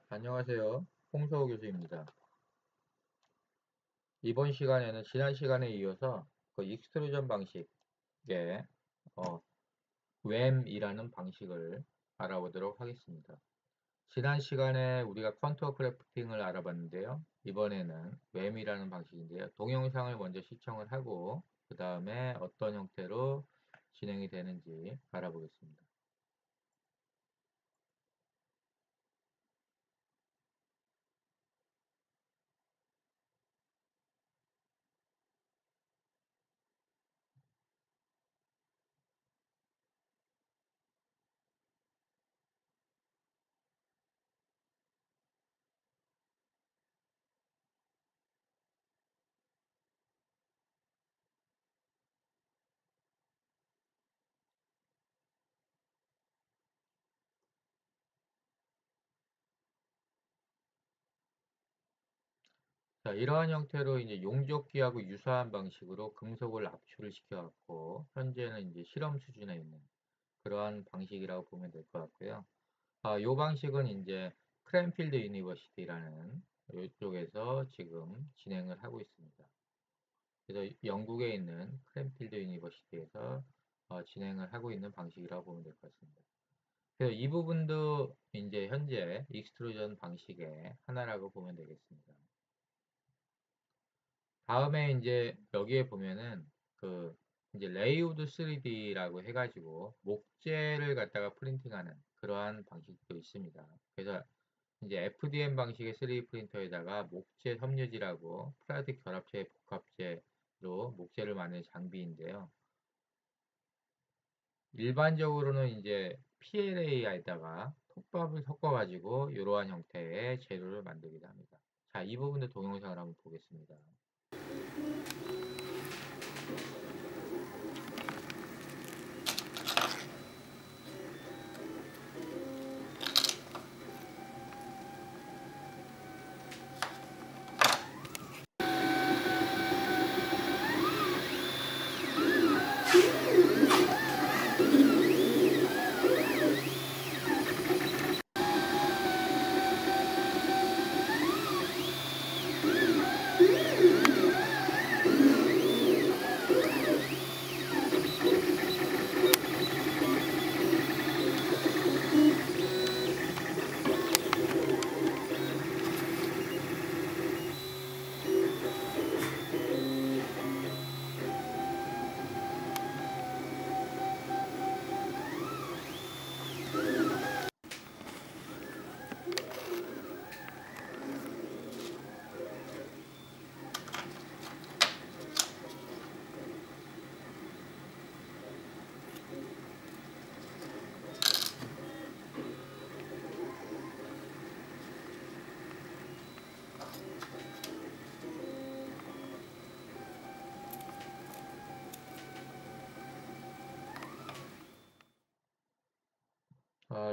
안녕하세요. 홍서호 교수입니다. 이번 시간에는 지난 시간에 이어서 그 익스트루전 방식의 어, WAM이라는 방식을 알아보도록 하겠습니다. 지난 시간에 우리가 컨투어 크래프팅을 알아봤는데요. 이번에는 WAM이라는 방식인데요. 동영상을 먼저 시청을 하고 그 다음에 어떤 형태로 진행이 되는지 알아보겠습니다. 자, 이러한 형태로 이제 용접기하고 유사한 방식으로 금속을 압출을 시켜갖고 현재는 이제 실험 수준에 있는 그러한 방식이라고 보면 될 것 같고요. 이 방식은 이제 크랜필드 유니버시티라는 이쪽에서 지금 진행을 하고 있습니다. 그래서 영국에 있는 크랜필드 유니버시티에서 진행을 하고 있는 방식이라고 보면 될 것 같습니다. 그래서 이 부분도 이제 현재 익스트루전 방식의 하나라고 보면 되겠습니다. 다음에 이제 여기에 보면은 그 이제 레이우드 3D라고 해가지고 목재를 갖다가 프린팅하는 그러한 방식도 있습니다. 그래서 이제 FDM 방식의 3D 프린터에다가 목재 섬유지라고 플라스틱 결합체 복합재로 목재를 만드는 장비인데요. 일반적으로는 이제 PLA에다가 톱밥을 섞어가지고 이러한 형태의 재료를 만들기도 합니다. 자, 이 부분도 동영상을 한번 보겠습니다.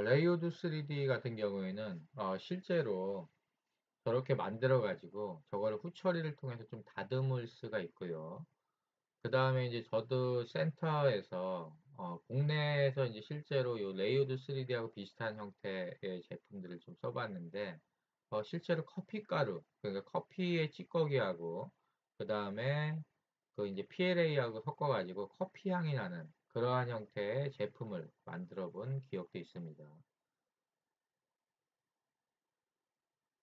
레이오드 3D 같은 경우에는 실제로 저렇게 만들어 가지고 저거를 후처리를 통해서 좀 다듬을 수가 있고요. 그 다음에 이제 저도 센터에서 국내에서 이제 실제로 요 레이오드 3D하고 비슷한 형태의 제품들을 좀 써봤는데 실제로 커피 가루 그러니까 커피의 찌꺼기하고 그 다음에 그 이제 PLA하고 섞어가지고 커피 향이 나는 그러한 형태의 제품을 만들어 본 기억도 있습니다.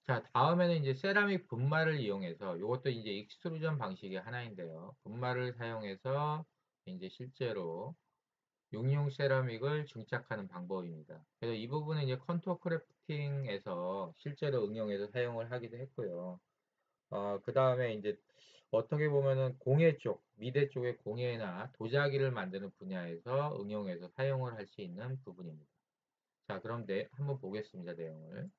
자, 다음에는 이제 세라믹 분말을 이용해서 이것도 이제 익스트루전 방식의 하나인데요. 분말을 사용해서 이제 실제로 용융 세라믹을 증착하는 방법입니다. 그래서 이 부분은 이제 컨투어 크래프팅에서 실제로 응용해서 사용을 하기도 했고요. 그 다음에 이제 어떻게 보면은 공예 쪽, 미대 쪽의 공예나 도자기를 만드는 분야에서 응용해서 사용을 할 수 있는 부분입니다. 자, 그럼 한번 보겠습니다, 내용을.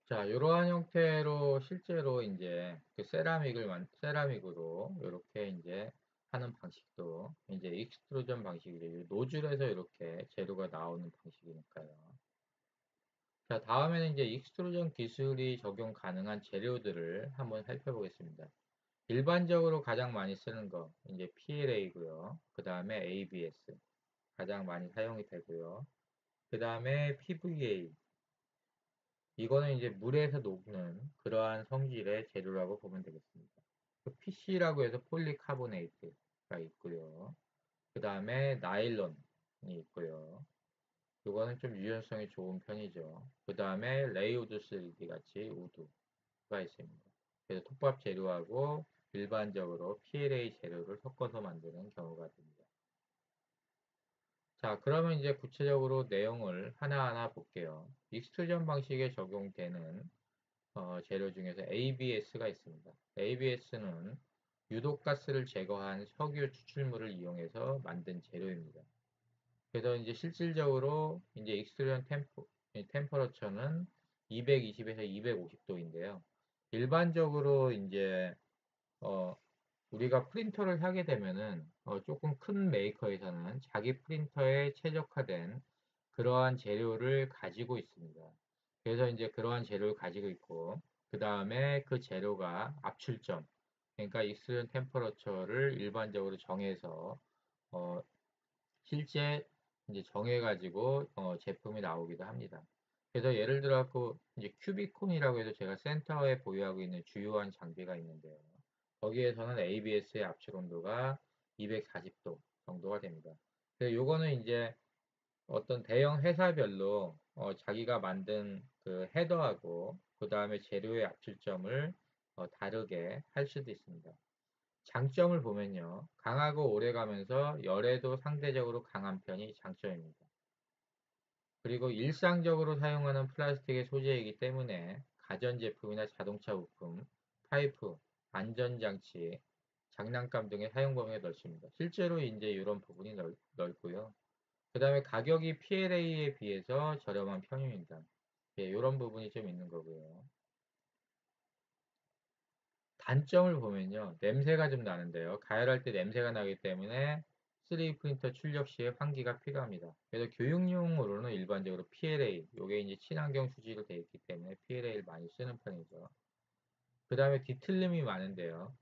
자, 이러한 형태로 실제로 이제 그 세라믹으로 이렇게 이제 하는 방식도 이제 익스트루전 방식이죠. 노즐에서 이렇게 재료가 나오는 방식이니까요. 자, 다음에는 이제 익스트루전 기술이 적용 가능한 재료들을 한번 살펴보겠습니다. 일반적으로 가장 많이 쓰는 거 이제 PLA고요. 그 다음에 ABS 가장 많이 사용이 되고요. 그 다음에 PVA 이거는 이제 물에서 녹는 그러한 성질의 재료라고 보면 되겠습니다. PC라고 해서 폴리카보네이트가 있고요. 그 다음에 나일론이 있고요. 이거는 좀 유연성이 좋은 편이죠. 그 다음에 레이우드 3D 같이 우드가 있습니다. 그래서 톱밥 재료하고 일반적으로 PLA 재료를 섞어서 만드는 경우가 됩니다. 자, 그러면 이제 구체적으로 내용을 하나하나 볼게요. 익스트루전 방식에 적용되는 재료 중에서 ABS가 있습니다. ABS는 유독가스를 제거한 석유 추출물을 이용해서 만든 재료입니다. 그래서 이제 실질적으로 이제 익스트루전 템퍼러처는 220에서 250도인데요. 일반적으로 이제 어, 우리가 프린터를 하게 되면은 조금 큰 메이커에서는 자기 프린터에 최적화된 그러한 재료를 가지고 있습니다. 그래서 이제 그러한 재료를 가지고 있고 그 다음에 그 재료가 압출점 그러니까 익스트루전 템퍼러처를 일반적으로 정해서 어, 실제 이제 정해가지고 제품이 나오기도 합니다. 그래서 예를 들어 갖고 이제 큐비콘이라고 해서 제가 센터에 보유하고 있는 주요한 장비가 있는데요. 거기에서는 ABS의 압출 온도가 240도 정도가 됩니다. 그래서 요거는 이제 어떤 대형 회사별로 자기가 만든 그 헤더하고 그 다음에 재료의 압출점을 다르게 할 수도 있습니다. 장점을 보면요. 강하고 오래가면서 열에도 상대적으로 강한 편이 장점입니다. 그리고 일상적으로 사용하는 플라스틱의 소재이기 때문에 가전제품이나 자동차 부품, 파이프, 안전장치, 장난감 등의 사용 범위가 넓습니다. 실제로 이제 이런 부분이 넓고요. 그 다음에 가격이 PLA에 비해서 저렴한 편입니다. 예, 이런 부분이 좀 있는 거고요. 단점을 보면요. 냄새가 좀 나는데요. 가열할 때 냄새가 나기 때문에 3D 프린터 출력 시에 환기가 필요합니다. 그래서 교육용으로는 일반적으로 PLA, 요게 이제 친환경 수지로 되어 있기 때문에 PLA를 많이 쓰는 편이죠. 그 다음에 뒤틀림이 많은데요.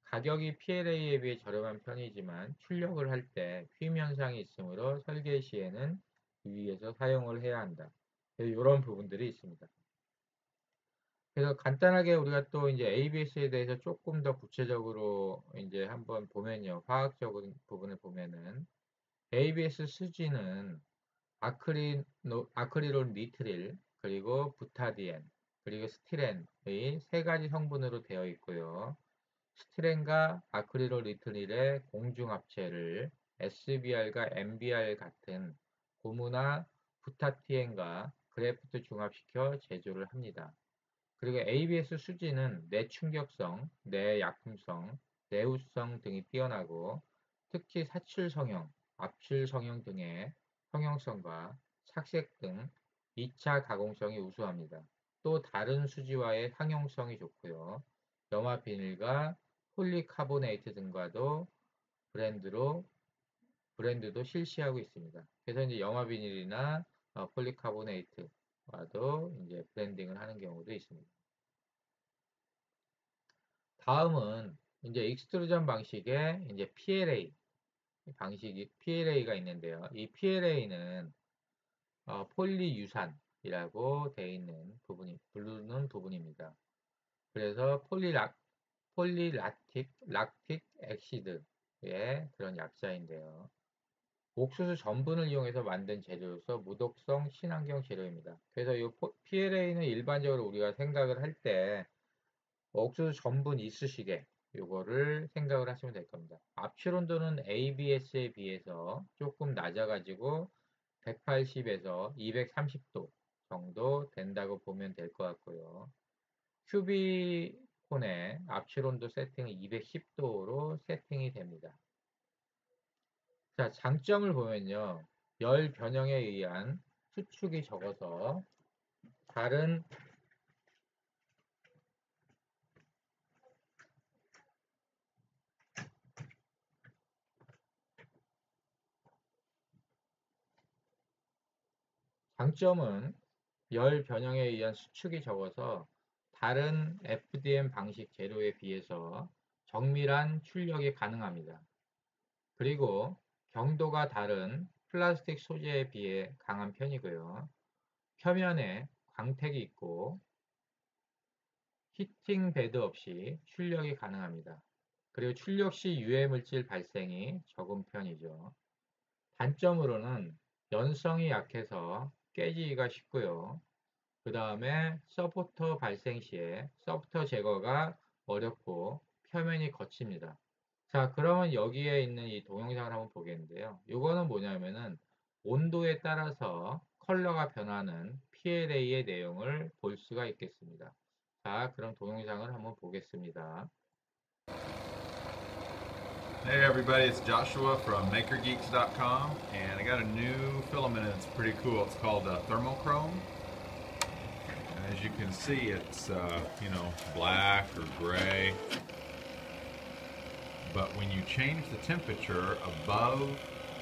가격이 PLA에 비해 저렴한 편이지만 출력을 할 때 휨 현상이 있으므로 설계 시에는 유의해서 사용을 해야 한다. 이런 부분들이 있습니다. 그래서 간단하게 우리가 또 이제 ABS에 대해서 조금 더 구체적으로 이제 한번 보면요. 화학적인 부분을 보면은 ABS 수지는 아크릴론 니트릴, 그리고 부타디엔, 그리고 스티렌의 세 가지 성분으로 되어 있고요. 스티렌과 아크릴론 니트릴의 공중 합체를 SBR과 MBR 같은 고무나 부타티엔과 그래프트 중합시켜 제조를 합니다. 그리고 ABS 수지는 내충격성, 내약품성, 내우성 등이 뛰어나고 특히 사출 성형, 압출 성형 등의 성형성과 착색 등 2차 가공성이 우수합니다. 또 다른 수지와의 상용성이 좋고요. 염화 비닐과 폴리카보네이트 등과도 브랜드로 브랜드도 실시하고 있습니다. 그래서 이제 염화 비닐이나 폴리카보네이트와도 이제 브랜딩을 하는 경우도 있습니다. 다음은 이제 익스트루전 방식의 이제 PLA PLA가 있는데요. 이 PLA는 폴리유산이라고 되어 있는 부르는 부분입니다. 그래서 락틱 액시드의 그런 약자인데요. 옥수수 전분을 이용해서 만든 재료로서 무독성 친환경 재료입니다. 그래서 이 PLA는 일반적으로 우리가 생각을 할때 옥수수 전분 이쑤시개 요거를 생각을 하시면 될 겁니다. 압출 온도는 ABS에 비해서 조금 낮아가지고 180에서 230도 정도 된다고 보면 될 것 같고요. 큐비콘의 압출 온도 세팅은 210도로 세팅이 됩니다. 자, 장점을 보면요. 열 변형에 의한 수축이 적어서 다른 장점은 열 변형에 의한 수축이 적어서 다른 FDM 방식 재료에 비해서 정밀한 출력이 가능합니다. 그리고 경도가 다른 플라스틱 소재에 비해 강한 편이고요. 표면에 광택이 있고 히팅 베드 없이 출력이 가능합니다. 그리고 출력 시 유해 물질 발생이 적은 편이죠. 단점으로는 연성이 약해서 깨지기가 쉽고요. 그 다음에 서포터 발생 시에 서포터 제거가 어렵고 표면이 거칩니다. 자, 그러면 여기에 있는 이 동영상을 한번 보겠는데요. 이거는 뭐냐면은 온도에 따라서 컬러가 변하는 PLA의 내용을 볼 수가 있겠습니다. 자, 그럼 동영상을 한번 보겠습니다. Hey everybody, it's Joshua from MakerGeeks.com, and I got a new filament and it's pretty cool. It's called Thermochrome. And as you can see, it's black or gray. But when you change the temperature above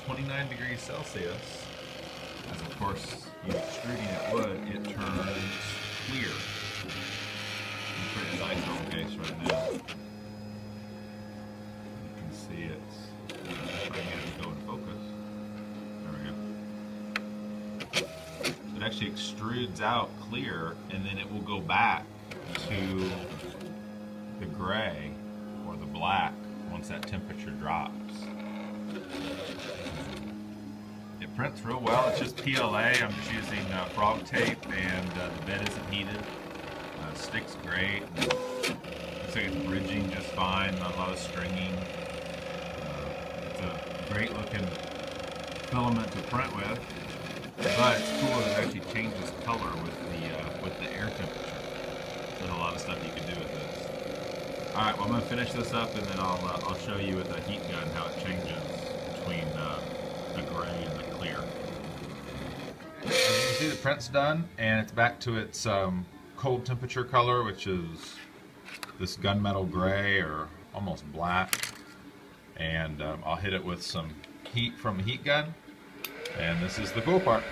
29 degrees Celsius, as of course extruding it would, it turns clear. I'm putting his iPhone case right now. You can see it's trying to get it to go in focus. There we go. It actually extrudes out clear, and then it will go back to the gray or the black once that temperature drops. It prints real well. It's just PLA. I'm just using frog tape, and the bed isn't heated. Sticks great. Looks like it's bridging just fine. Not a lot of stringing. It's a great looking filament to print with, but it's cool that it actually changes color with the air temperature. There's a lot of stuff you can do with this. All right, well I'm gonna finish this up, and then I'll show you with a heat gun how it changes between the gray and the clear. As you can see, the print's done, and it's back to its cold temperature color, which is this gunmetal gray or almost black. And I'll hit it with some heat from the heat gun, and this is the cool part.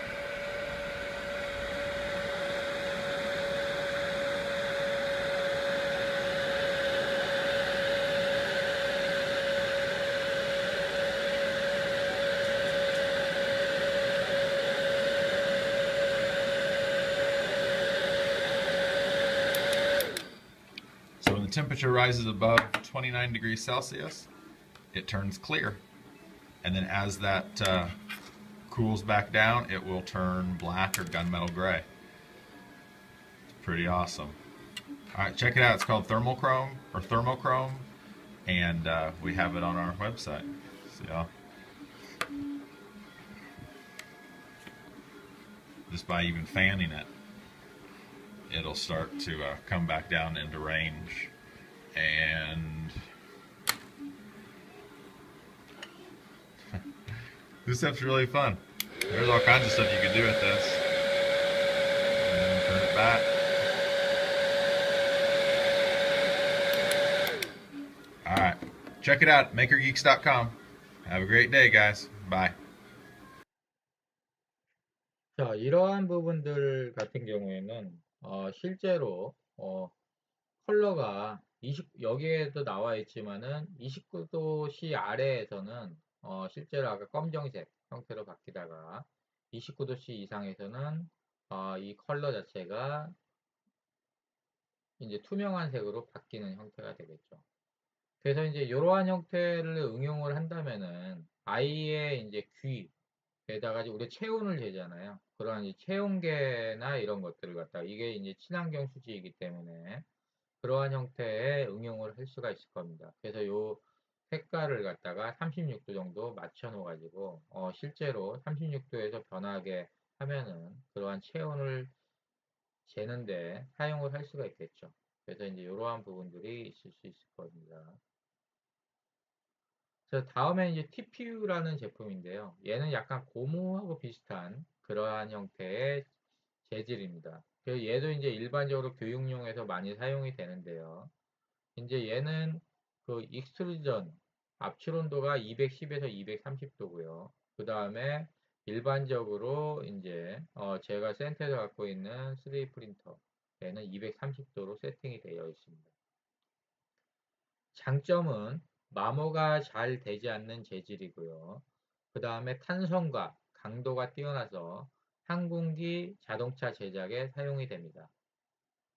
So when the temperature rises above 29 degrees Celsius, it turns clear. And then as that cools back down, it will turn black or gunmetal gray. It's pretty awesome. All right, check it out. It's called Thermochrome, and we have it on our website. So just by even fanning it, it'll start to come back down into range. And this stuff's really fun. There's all kinds of stuff you can do with this. And then turn it back. Alright, check it out, MakerGeeks.com. Have a great day, guys. Bye. 자, 이러한 부분들 같은 경우에는 실제로 컬러가 여기에도 나와 있지만은 29도씨 아래에서는 실제로 아까 검정색 형태로 바뀌다가 29도씨 이상에서는 이 컬러 자체가 이제 투명한 색으로 바뀌는 형태가 되겠죠. 그래서 이제 이러한 형태를 응용을 한다면은 아이의 이제 귀에다가 우리 체온을 재잖아요. 그러한 이 체온계나 이런 것들을 갖다가 이게 이제 친환경 수지이기 때문에 그러한 형태의 응용을 할 수가 있을 겁니다. 그래서 요 색깔을 갖다가 36도 정도 맞춰 놓아 가지고 실제로 36도에서 변하게 하면은 그러한 체온을 재는데 사용을 할 수가 있겠죠. 그래서 이제 이러한 부분들이 있을 수 있을 겁니다. 자, 다음에 이제 TPU라는 제품인데요. 얘는 약간 고무하고 비슷한 그러한 형태의 재질입니다. 그래서 얘도 이제 일반적으로 교육용에서 많이 사용이 되는데요. 이제 얘는 그 익스트루전 압출 온도가 210에서 230도고요. 그 다음에 일반적으로 이제 제가 센터에서 갖고 있는 3D 프린터에는 230도로 세팅이 되어 있습니다. 장점은 마모가 잘 되지 않는 재질이고요. 그 다음에 탄성과 강도가 뛰어나서 항공기 자동차 제작에 사용이 됩니다.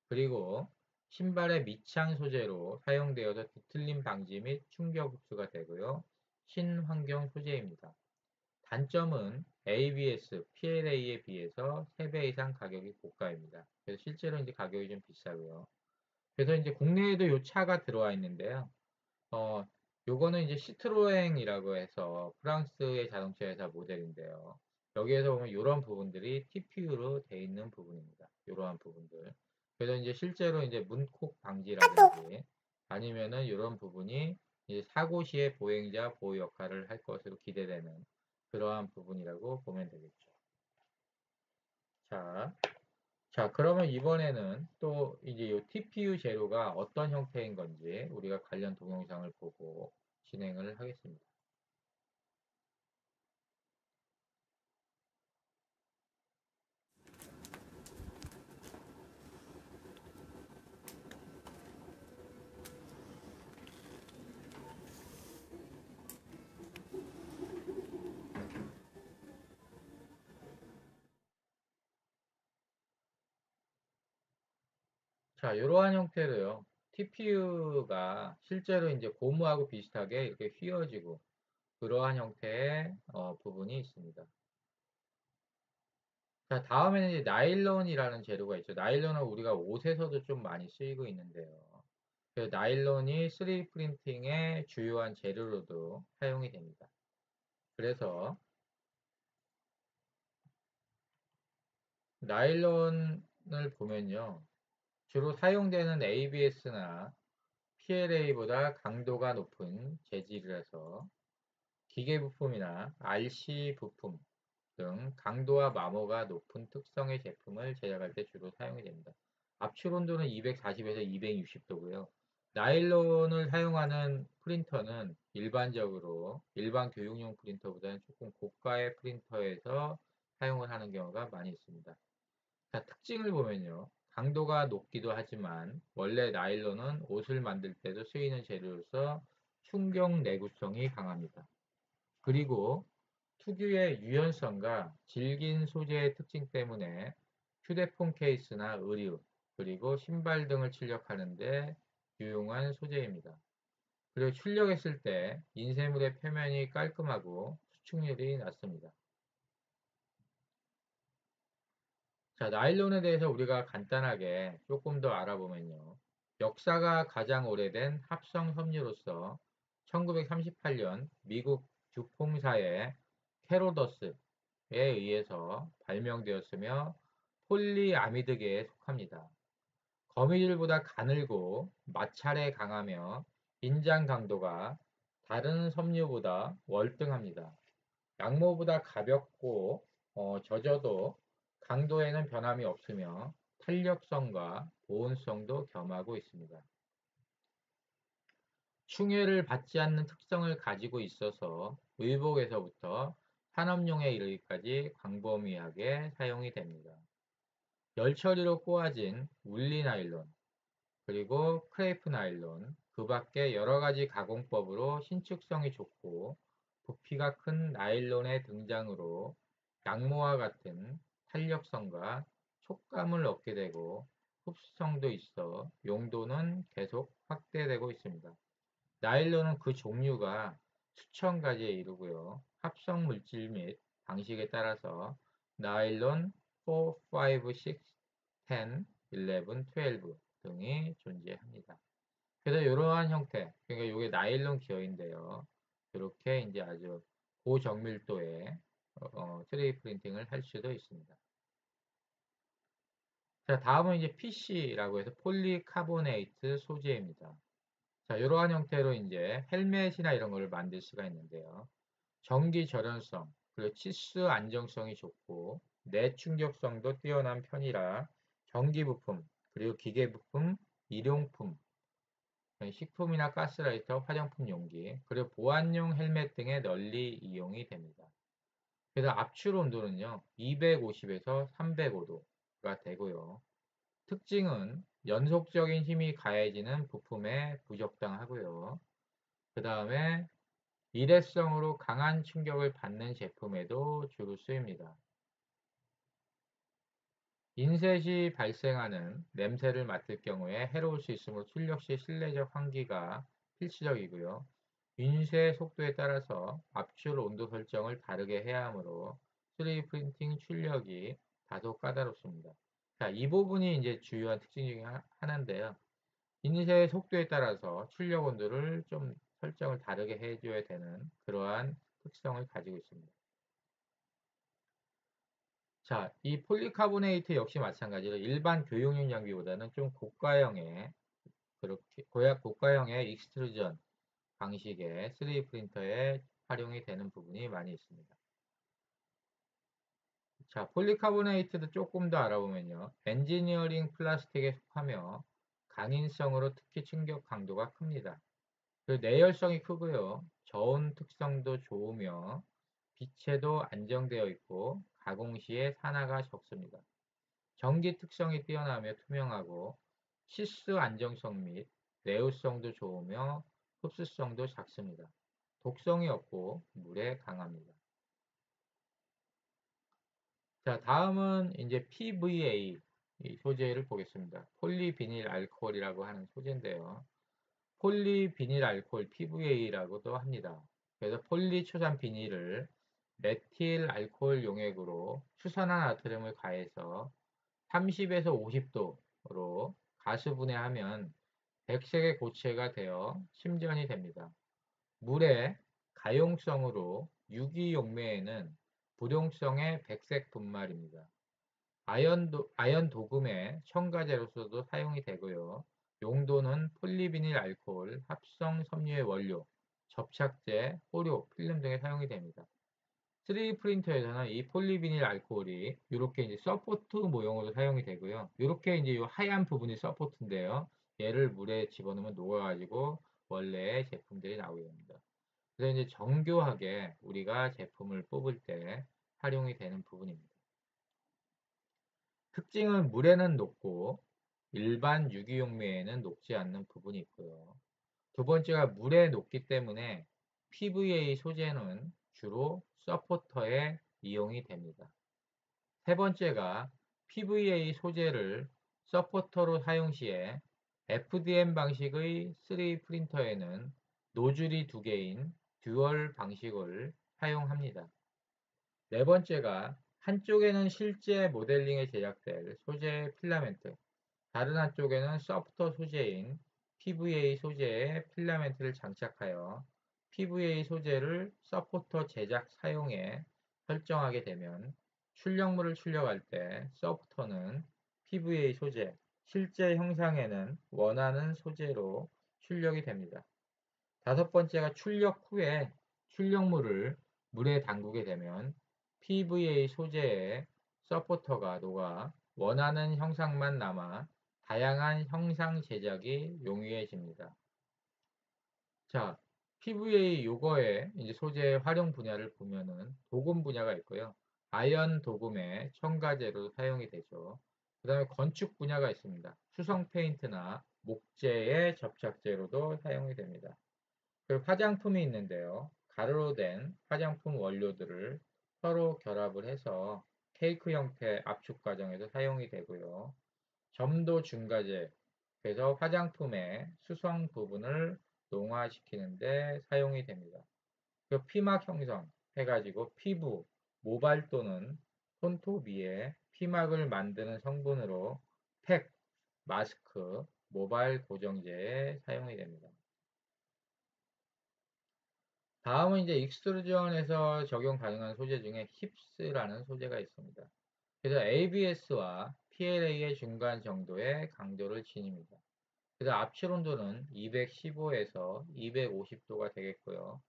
그리고 신발의 밑창 소재로 사용되어서 뒤틀림 방지 및 충격 흡수가 되고요. 친환경 소재입니다. 단점은 ABS, PLA에 비해서 3배 이상 가격이 고가입니다. 그래서 실제로 이제 가격이 좀 비싸고요. 그래서 이제 국내에도 이 차가 들어와 있는데요. 어, 요거는 이제 시트로엥이라고 해서 프랑스의 자동차 회사 모델인데요. 여기에서 보면 이런 부분들이 TPU로 되어 있는 부분입니다. 이러한 부분들. 그래서 이제 실제로 이제 문콕 방지라든지 아니면은 이런 부분이 이제 사고 시에 보행자 보호 역할을 할 것으로 기대되는 그러한 부분이라고 보면 되겠죠. 자, 그러면 이번에는 또 이제 이 TPU 재료가 어떤 형태인 건지 우리가 관련 동영상을 보고 진행을 하겠습니다. 자, 이러한 형태로요. TPU가 실제로 이제 고무하고 비슷하게 이렇게 휘어지고 그러한 형태의 부분이 있습니다. 자, 다음에는 이제 나일론이라는 재료가 있죠. 나일론은 우리가 옷에서도 좀 많이 쓰이고 있는데요. 그 나일론이 3D 프린팅의 주요한 재료로도 사용이 됩니다. 그래서 나일론을 보면요. 주로 사용되는 ABS나 PLA보다 강도가 높은 재질이라서 기계 부품이나 RC 부품 등 강도와 마모가 높은 특성의 제품을 제작할 때 주로 사용이 됩니다. 압출 온도는 240에서 260도고요. 나일론을 사용하는 프린터는 일반적으로 일반 교육용 프린터보다는 조금 고가의 프린터에서 사용을 하는 경우가 많이 있습니다. 자, 특징을 보면요. 강도가 높기도 하지만 원래 나일론은 옷을 만들 때도 쓰이는 재료로서 충격 내구성이 강합니다. 그리고 특유의 유연성과 질긴 소재의 특징 때문에 휴대폰 케이스나 의류, 그리고 신발 등을 출력하는데 유용한 소재입니다. 그리고 출력했을 때 인쇄물의 표면이 깔끔하고 수축률이 낮습니다. 자, 나일론에 대해서 우리가 간단하게 조금 더 알아보면요. 역사가 가장 오래된 합성 섬유로서 1938년 미국 듀퐁사의 캐로더스에 의해서 발명되었으며 폴리아미드계에 속합니다. 거미줄보다 가늘고 마찰에 강하며 인장 강도가 다른 섬유보다 월등합니다. 양모보다 가볍고 젖어도 강도에는 변함이 없으며 탄력성과 보온성도 겸하고 있습니다. 충혈을 받지 않는 특성을 가지고 있어서 의복에서부터 산업용에 이르기까지 광범위하게 사용이 됩니다. 열 처리로 꼬아진 울리 나일론, 그리고 크레이프 나일론, 그 밖에 여러 가지 가공법으로 신축성이 좋고 부피가 큰 나일론의 등장으로 양모와 같은 탄력성과 촉감을 얻게 되고 흡수성도 있어 용도는 계속 확대되고 있습니다. 나일론은 그 종류가 수천 가지에 이르고요. 합성 물질 및 방식에 따라서 나일론 4, 5, 6, 10, 11, 12 등이 존재합니다. 그래서 이러한 형태, 그러니까 이게 나일론 기어인데요. 이렇게 이제 아주 고정밀도의 3D 프린팅을 할 수도 있습니다. 자, 다음은 이제 PC라고 해서 폴리카보네이트 소재입니다. 자, 이러한 형태로 이제 헬멧이나 이런 거를 만들 수가 있는데요. 전기 절연성, 그리고 치수 안정성이 좋고 내충격성도 뛰어난 편이라 전기 부품, 그리고 기계 부품, 일용품, 식품이나 가스라이터, 화장품 용기, 그리고 보안용 헬멧 등에 널리 이용이 됩니다. 그래서 압출 온도는요, 250에서 305도가 되고요. 특징은 연속적인 힘이 가해지는 부품에 부적당하고요. 그 다음에 일회성으로 강한 충격을 받는 제품에도 주로 쓰입니다. 인쇄 시 발생하는 냄새를 맡을 경우에 해로울 수 있으므로 출력 시 실내적 환기가 필수적이고요. 인쇄 속도에 따라서 압출 온도 설정을 다르게 해야 하므로 3D 프린팅 출력이 다소 까다롭습니다. 자, 이 부분이 이제 주요한 특징 중에 하나인데요. 인쇄 속도에 따라서 출력 온도를 좀 설정을 다르게 해줘야 되는 그러한 특성을 가지고 있습니다. 자, 이 폴리카보네이트 역시 마찬가지로 일반 교육용 장비보다는 좀 고가형의 그렇게 고가형의 익스트루전 방식의 3D 프린터에 활용이 되는 부분이 많이 있습니다. 자, 폴리카보네이트도 조금 더 알아보면요. 엔지니어링 플라스틱에 속하며 강인성으로 특히 충격 강도가 큽니다. 그리고 내열성이 크고요. 저온 특성도 좋으며 빛에도 안정되어 있고 가공 시에 산화가 적습니다. 전기 특성이 뛰어나며 투명하고 시스 안정성 및 내구성도 좋으며 흡수성도 작습니다. 독성이 없고 물에 강합니다. 자, 다음은 이제 PVA 소재를 보겠습니다. 폴리비닐 알코올이라고 하는 소재인데요. 폴리비닐 알코올 PVA라고도 합니다. 그래서 폴리초산 비닐을 메틸 알코올 용액으로 수산화 나트륨을 가해서 30에서 50도로 가스분해하면 백색의 고체가 되어 침전이 됩니다. 물의 가용성으로 유기용매에는 불용성의 백색 분말입니다. 아연 도금의 첨가제로서도 사용이 되고요. 용도는 폴리비닐 알코올, 합성 섬유의 원료, 접착제, 호료, 필름 등에 사용이 됩니다. 3D 프린터에서는 이 폴리비닐 알코올이 이렇게 이제 서포트 모형으로 사용이 되고요. 이렇게 이제 이 하얀 부분이 서포트인데요. 얘를 물에 집어넣으면 녹아가지고 원래의 제품들이 나오게 됩니다. 그래서 이제 정교하게 우리가 제품을 뽑을 때 활용이 되는 부분입니다. 특징은 물에는 녹고 일반 유기용매에는 녹지 않는 부분이 있고요. 두 번째가 물에 녹기 때문에 PVA 소재는 주로 서포터에 이용이 됩니다. 세 번째가 PVA 소재를 서포터로 사용 시에 FDM 방식의 3D 프린터에는 노즐이 두 개인 듀얼 방식을 사용합니다. 네 번째가 한쪽에는 실제 모델링에 제작될 소재 필라멘트, 다른 한쪽에는 소프트 소재인 PVA 소재의 필라멘트를 장착하여 PVA 소재를 서포터 제작 사용에 설정하게 되면 출력물을 출력할 때 서포터는 PVA 소재, 실제 형상에는 원하는 소재로 출력이 됩니다. 다섯 번째가 출력 후에 출력물을 물에 담그게 되면 PVA 소재의 서포터가 녹아 원하는 형상만 남아 다양한 형상 제작이 용이해집니다. 자, PVA 요거의 이제 소재의 활용 분야를 보면은 도금 분야가 있고요. 아연 도금의 첨가제로 사용이 되죠. 그 다음에 건축 분야가 있습니다. 수성 페인트나 목재의 접착제로도 사용이 됩니다. 그리고 화장품이 있는데요. 가루로 된 화장품 원료들을 서로 결합을 해서 케이크 형태 압축 과정에서 사용이 되고요. 점도 중과제, 그래서 화장품의 수성 부분을 농화시키는데 사용이 됩니다. 그 피막 형성 해가지고 피부, 모발 또는 손톱 위에 피막을 만드는 성분으로 팩, 마스크, 모발 고정제에 사용이 됩니다. 다음은 이제 익스트루전에서 적용 가능한 소재 중에 힙스라는 소재가 있습니다. 그래서 ABS와 PLA의 중간 정도의 강도를 지닙니다. 그래서 압출 온도는 215에서 250도가 되겠고요.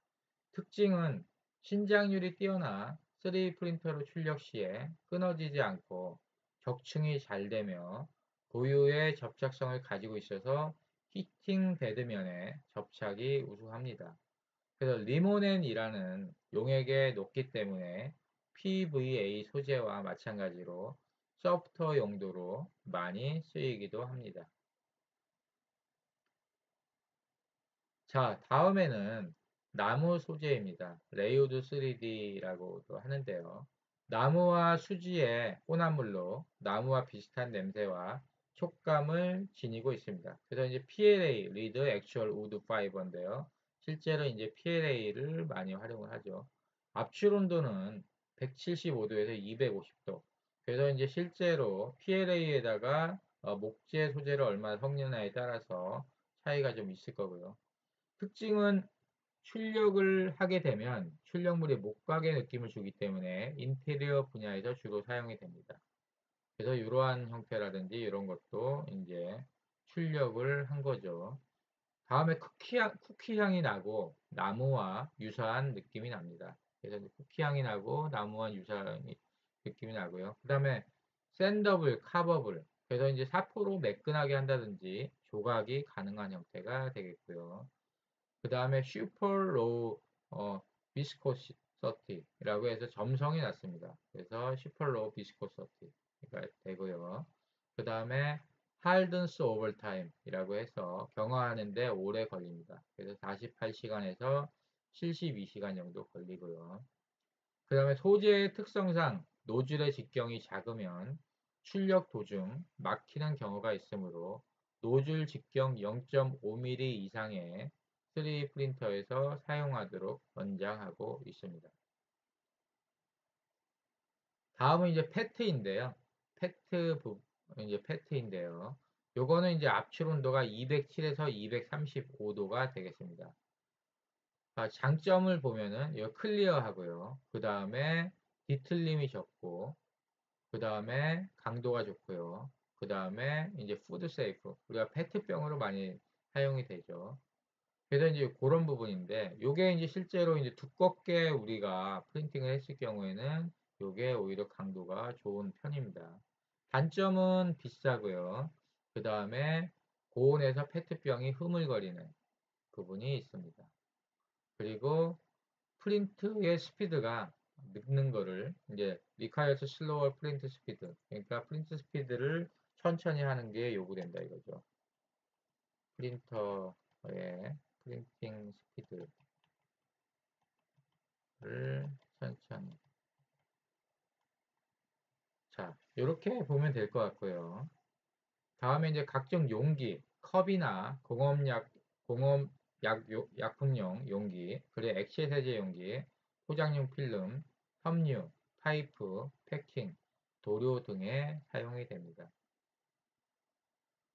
특징은 신장률이 뛰어나 3D 프린터로 출력 시에 끊어지지 않고 적층이 잘 되며 고유의 접착성을 가지고 있어서 히팅 베드면에 접착이 우수합니다. 그래서 리모넨이라는 용액에 녹기 때문에 PVA 소재와 마찬가지로 소프트웨어 용도로 많이 쓰이기도 합니다. 자, 다음에는 나무 소재입니다. 레이오드 3D라고도 하는데요. 나무와 수지의 혼합물로 나무와 비슷한 냄새와 촉감을 지니고 있습니다. 그래서 이제 PLA, 리드 액츄얼 우드 파이버인데요. 실제로 이제 PLA를 많이 활용을 하죠. 압출 온도는 175도에서 250도. 그래서 이제 실제로 PLA에다가 목재 소재를 얼마나 섞느냐에 따라서 차이가 좀 있을 거고요. 특징은 출력을 하게 되면 출력물이 못 가게 느낌을 주기 때문에 인테리어 분야에서 주로 사용이 됩니다. 그래서 이러한 형태라든지 이런 것도 이제 출력을 한 거죠. 다음에 쿠키 향이 나고 나무와 유사한 느낌이 납니다. 그래서 쿠키 향이 나고 나무와 유사한 느낌이 나고요. 그 다음에 샌더블, 카버블. 그래서 이제 사포로 매끈하게 한다든지 조각이 가능한 형태가 되겠고요. 그 다음에 슈퍼 로우 비스코시티라고 해서 점성이 났습니다. 그래서 슈퍼 로우 비스코시티가 되고요. 그 다음에 하든스 오버타임이라고 해서 경화하는데 오래 걸립니다. 그래서 48시간에서 72시간 정도 걸리고요. 그 다음에 소재의 특성상 노즐의 직경이 작으면 출력 도중 막히는 경우가 있으므로 노즐 직경 0.5mm 이상의 3D 프린터에서 사용하도록 권장하고 있습니다. 다음은 이제 페트인데요. 이제 페트인데요. 요거는 이제 압출 온도가 207에서 235도가 되겠습니다. 장점을 보면은 이거 클리어하고요. 그 다음에 뒤틀림이 적고, 그 다음에 강도가 좋고요. 그 다음에 이제 푸드 세이프. 우리가 페트병으로 많이 사용이 되죠. 그래서 이제 그런 부분인데, 요게 이제 실제로 이제 두껍게 우리가 프린팅을 했을 경우에는 요게 오히려 강도가 좋은 편입니다. 단점은 비싸고요. 그 다음에 고온에서 페트병이 흐물거리는 부분이 있습니다. 그리고 프린트의 스피드가 늦는 거를 이제 requires slower print speed. 그러니까 프린트 스피드를 천천히 하는 게 요구된다 이거죠. 프린터의 프린팅 스피드를 천천히. 자, 이렇게 보면 될 것 같고요. 다음에 이제 각종 용기, 컵이나 약품용 용기, 그리고 액체 세제 용기, 포장용 필름, 섬유, 파이프, 패킹, 도료 등에 사용이 됩니다.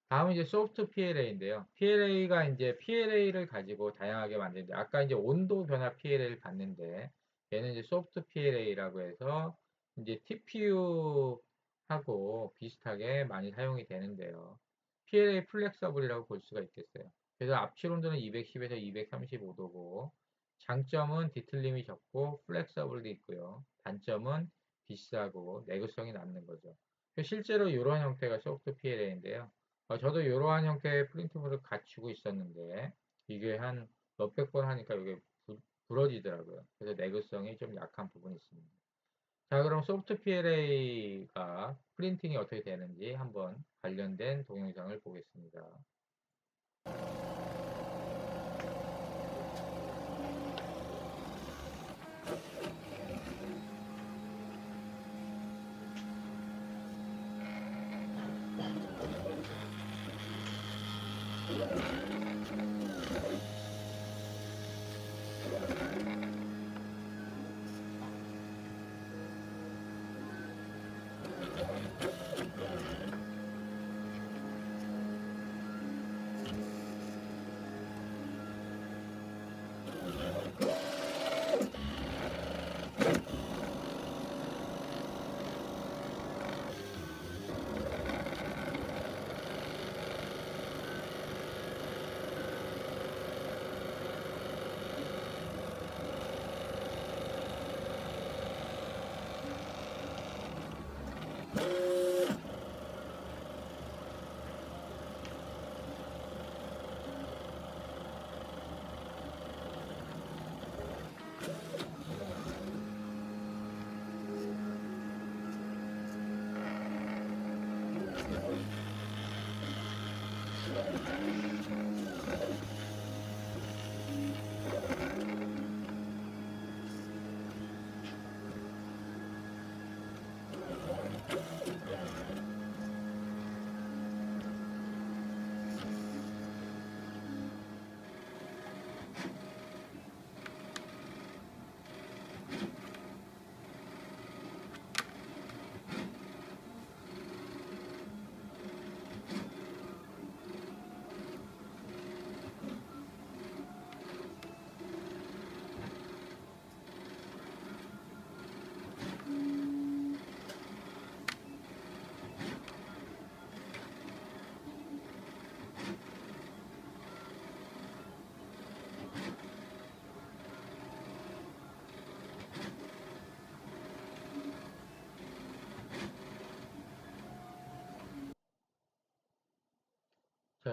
다음은 이제 소프트 PLA인데요. PLA가 이제 PLA를 가지고 다양하게 만드는데, 아까 이제 온도 변화 PLA를 봤는데, 얘는 이제 소프트 PLA라고 해서 이제 TPU하고 비슷하게 많이 사용이 되는데요. PLA 플렉서블이라고 볼 수가 있겠어요. 그래서 압출 온도는 210에서 235도고, 장점은 뒤틀림이 적고 플렉서블도 있고요. 단점은 비싸고 내구성이 남는 거죠. 실제로 이런 형태가 소프트 PLA인데요. 저도 이러한 형태의 프린트물을 갖추고 있었는데 이게 한 몇백 번 하니까 이게 부러지더라고요. 그래서 내구성이 좀 약한 부분이 있습니다. 자, 그럼 소프트 PLA가 프린팅이 어떻게 되는지 한번 관련된 동영상을 보겠습니다.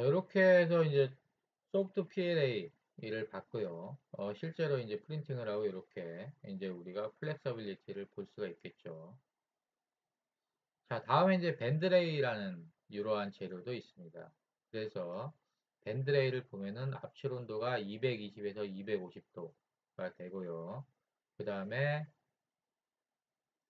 자, 이렇게 해서 이제 소프트 PLA를 봤고요. 실제로 이제 프린팅을 하고 이렇게 이제 우리가 플렉서빌리티를 볼 수가 있겠죠. 자, 다음에 이제 밴드레이라는 이러한 재료도 있습니다. 그래서 밴드레이를 보면은 압출 온도가 220에서 250도가 되고요. 그 다음에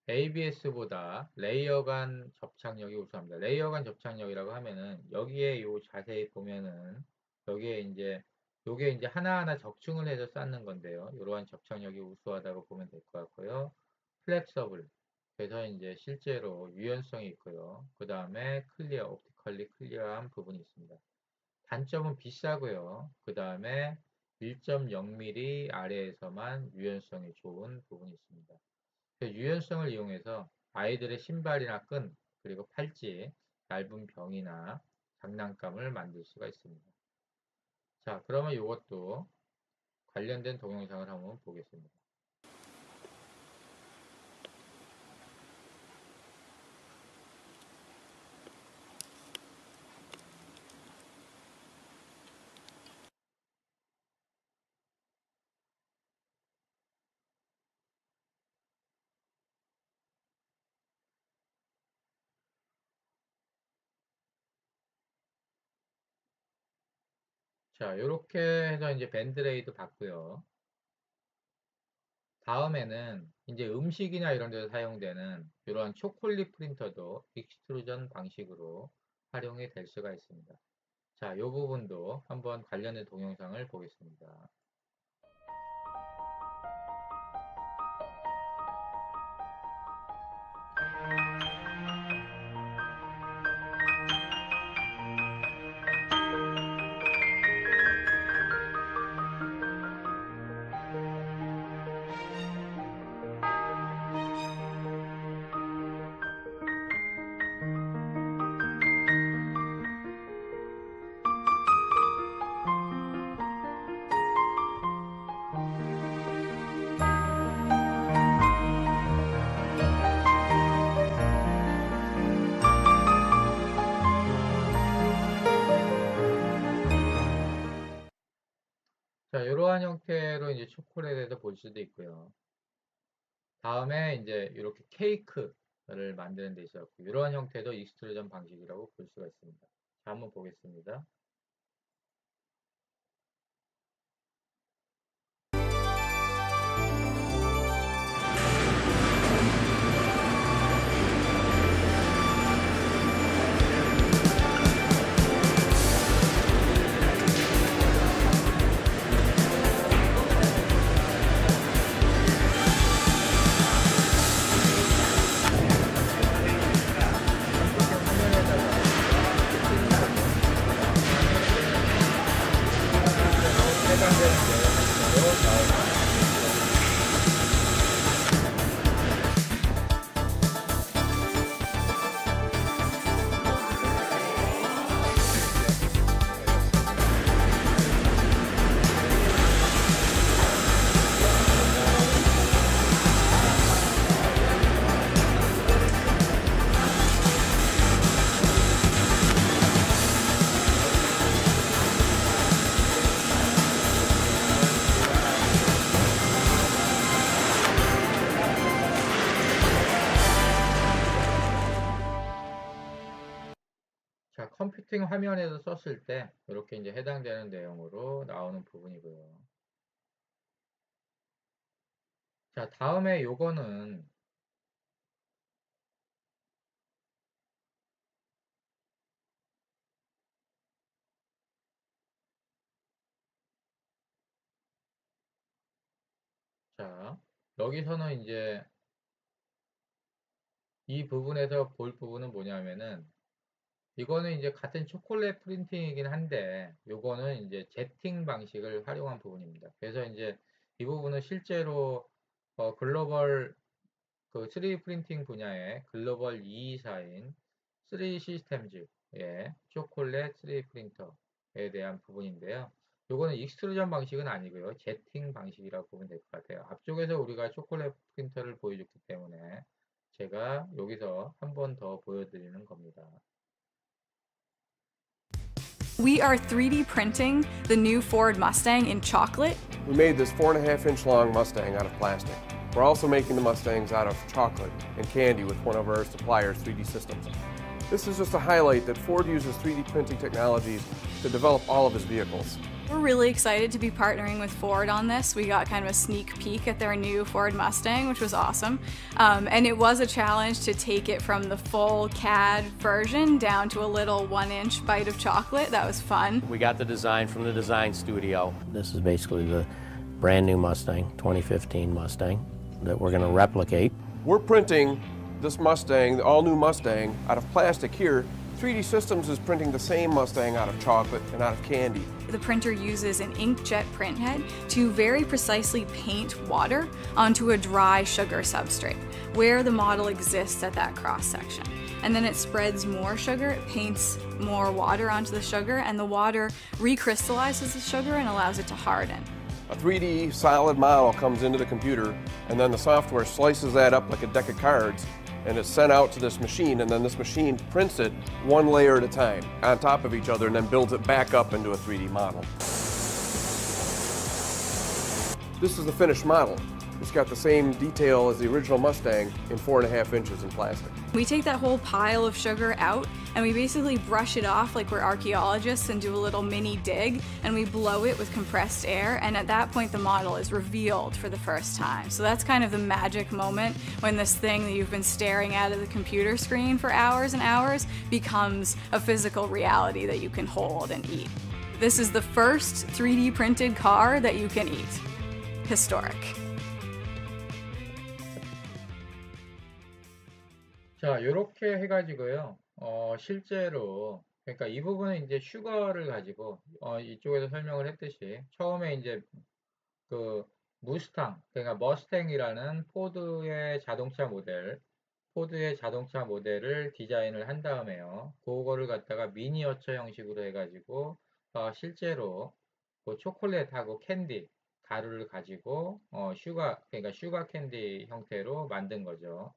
ABS보다 레이어 간 접착력이 우수합니다. 레이어 간 접착력이라고 하면은 여기에 요 자세히 보면은 여기에 이제 요게 이제 하나하나 적층을 해서 쌓는 건데요. 이러한 접착력이 우수하다고 보면 될 것 같고요. 플렉서블. 그래서 이제 실제로 유연성이 있고요. 그 다음에 클리어, 옵티컬리 클리어한 부분이 있습니다. 단점은 비싸고요. 그 다음에 1.0mm 아래에서만 유연성이 좋은 부분이 있습니다. 그 유연성을 이용해서 아이들의 신발이나 끈, 그리고 팔찌, 얇은 병이나 장난감을 만들 수가 있습니다. 자, 그러면 이것도 관련된 동영상을 한번 보겠습니다. 자, 이렇게 해서 이제 밴드레이드 봤고요. 다음에는 이제 음식이나 이런 데서 사용되는 이러한 초콜릿 프린터도 익스트루전 방식으로 활용이 될 수가 있습니다. 자, 이 부분도 한번 관련된 동영상을 보겠습니다. 자, 이러한 형태로 이제 초콜릿에서 볼 수도 있고요. 다음에 이제 이렇게 케이크를 만드는 데 있었고, 이러한 형태도 익스트루전 방식이라고 볼 수가 있습니다. 자, 한번 보겠습니다. 자, 컴퓨팅 화면에서 썼을 때 이렇게 이제 해당되는 내용으로 나오는 부분이고요. 자, 다음에 요거는 자, 여기서는 이제 이 부분에서 볼 부분은 뭐냐면은 이거는 이제 같은 초콜릿 프린팅이긴 한데 요거는 이제 제팅 방식을 활용한 부분입니다. 그래서 이제 이 부분은 실제로 글로벌 그 3D 프린팅 분야의 글로벌 2위사인 3 시스템즈의 초콜릿 3D 프린터에 대한 부분인데요. 요거는 익스트루전 방식은 아니고요. 제팅 방식이라고 보면 될 것 같아요. 앞쪽에서 우리가 초콜릿 프린터를 보여줬기 때문에 제가 여기서 한 번 더 보여드리는 겁니다. We are 3D printing the new Ford Mustang in chocolate. We made this 4.5-inch long Mustang out of plastic. We're also making the Mustangs out of chocolate and candy with one of our suppliers, 3D Systems. This is just a highlight that Ford uses 3D printing technologies to develop all of his vehicles. We're really excited to be partnering with Ford on this. We got kind of a sneak peek at their new Ford Mustang, which was awesome. And it was a challenge to take it from the full CAD version down to a little 1-inch bite of chocolate. That was fun. We got the design from the design studio. This is basically the brand new Mustang, 2015 Mustang, that we're going to replicate. We're printing this Mustang, the all-new Mustang, out of plastic here. 3D Systems is printing the same Mustang out of chocolate and out of candy. The printer uses an inkjet print head to very precisely paint water onto a dry sugar substrate where the model exists at that cross section. And then it spreads more sugar, it paints more water onto the sugar, and the water recrystallizes the sugar and allows it to harden. A 3D solid model comes into the computer, and then the software slices that up like a deck of cards, and it's sent out to this machine, and then this machine prints it one layer at a time on top of each other and then builds it back up into a 3D model. This is the finished model. It's got the same detail as the original Mustang in 4.5 inches in plastic. We take that whole pile of sugar out and we basically brush it off like we're archaeologists and do a little mini dig, and we blow it with compressed air, and at that point the model is revealed for the first time. So that's kind of the magic moment when this thing that you've been staring at the computer screen for hours and hours becomes a physical reality that you can hold and eat. This is the first 3D printed car that you can eat. Historic. 자, 요렇게 해가지고요. 실제로, 그러니까 이 부분은 이제 슈거를 가지고, 이쪽에서 설명을 했듯이, 처음에 이제 그 무스탕, 그러니까 머스탱이라는 포드의 자동차 모델을 디자인을 한 다음에요. 그거를 갖다가 미니어처 형식으로 해가지고, 실제로 그 초콜릿하고 캔디, 가루를 가지고, 그러니까 슈가 캔디 형태로 만든 거죠.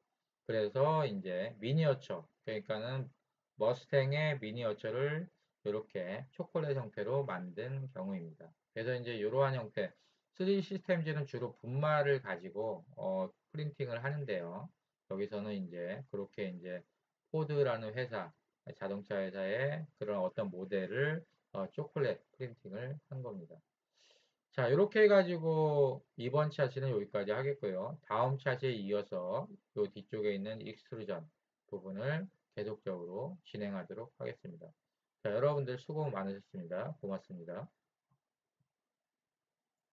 그래서 이제 미니어처, 그러니까는 머스탱의 미니어처를 이렇게 초콜릿 형태로 만든 경우입니다. 그래서 이제 이러한 형태, 3D 시스템즈는 주로 분말을 가지고 프린팅을 하는데요. 여기서는 이제 그렇게 이제 포드라는 회사, 자동차 회사의 그런 어떤 모델을 초콜릿 프린팅을 한 겁니다. 자, 이렇게 해가지고 이번 차시는 여기까지 하겠고요. 다음 차시에 이어서 요 뒤쪽에 있는 익스트루전 부분을 계속적으로 진행하도록 하겠습니다. 자, 여러분들 수고 많으셨습니다. 고맙습니다.